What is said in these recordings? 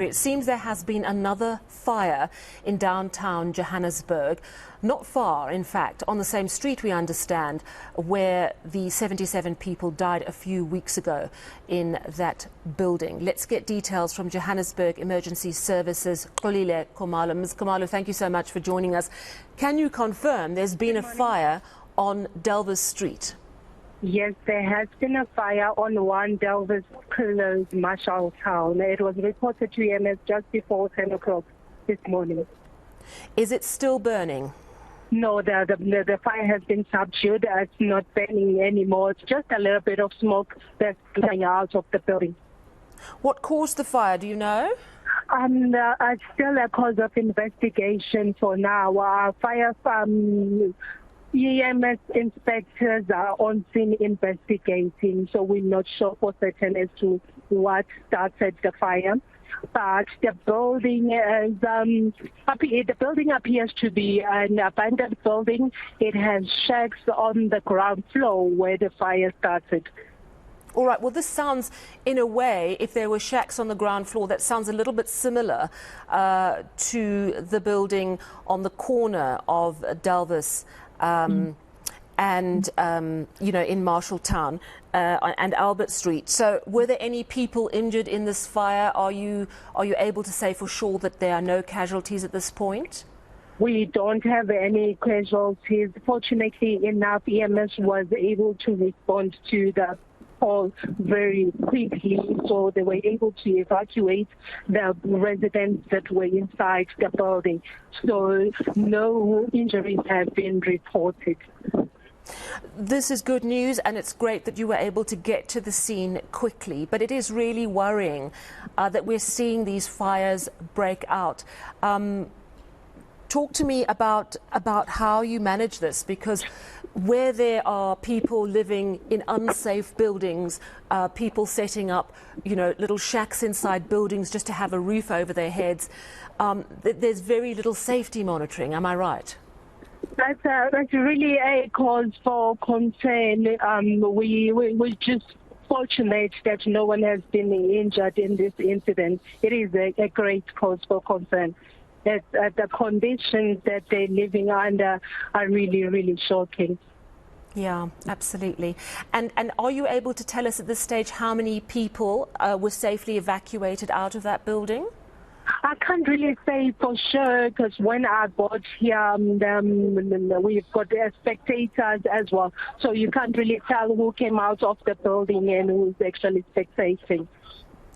It seems there has been another fire in downtown Johannesburg, not far, in fact, on the same street, we understand, where the 77 people died a few weeks ago in that building. Let's get details from Johannesburg Emergency Services, Xolile Khumalo. Ms. Khumalo, thank you so much for joining us. Can you confirm there's been a fire on Delvers Street? Yes, there has been a fire on 1 Delvers close Marshall Town. It was reported to EMS just before 10 o'clock this morning. Is it still burning? No, the fire has been subdued. It's not burning anymore. It's just a little bit of smoke that's coming out of the building. What caused the fire, do you know? It's still a cause of investigation for now. EMS inspectors are on scene investigating, so we're not sure for certain as to what started the fire. But the building appears to be an abandoned building. It has shacks on the ground floor where the fire started. All right, well, this sounds, in a way, if there were shacks on the ground floor, that sounds a little bit similar to the building on the corner of Delvers and, in Marshalltown and Albert Street. So were there any people injured in this fire? Are you able to say for sure that there are no casualties at this point? We don't have any casualties. Fortunately enough, EMS was able to respond to the call very quickly, so they were able to evacuate the residents that were inside the building. So no injuries have been reported. This is good news, and it's great that you were able to get to the scene quickly, but it is really worrying that we're seeing these fires break out. Talk to me about how you manage this, because where there are people living in unsafe buildings, people setting up, little shacks inside buildings just to have a roof over their heads, there's very little safety monitoring. Am I right? That's really a cause for concern. We're just fortunate that no one has been injured in this incident. It is a great cause for concern. That the conditions that they're living under are really, really shocking. Yeah, absolutely. And are you able to tell us at this stage how many people were safely evacuated out of that building? I can't really say for sure, because when I got here, we've got spectators as well. So you can't really tell who came out of the building and who's actually spectating.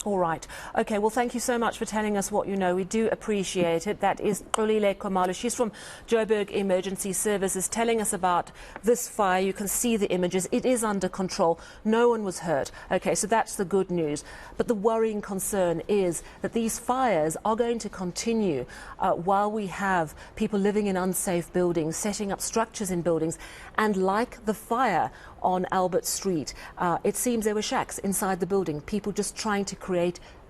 All right. Okay, well, thank you so much for telling us what you know. We do appreciate it. That is Xolile Khumalo. She's from Joburg Emergency Services telling us about this fire. You can see the images. It is under control. No one was hurt. Okay, so that's the good news. But the worrying concern is that these fires are going to continue while we have people living in unsafe buildings, setting up structures in buildings. And like the fire on Albert Street, it seems there were shacks inside the building, people just trying to create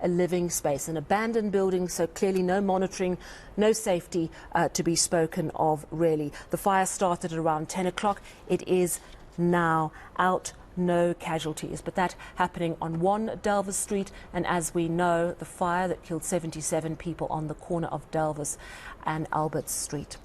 a living space, an abandoned building, so clearly no monitoring, no safety to be spoken of, really. The fire started at around 10 o'clock. It is now out. No casualties, but that happening on 1 Delvers Street, and as we know, the fire that killed 77 people on the corner of Delvers and Albert Street.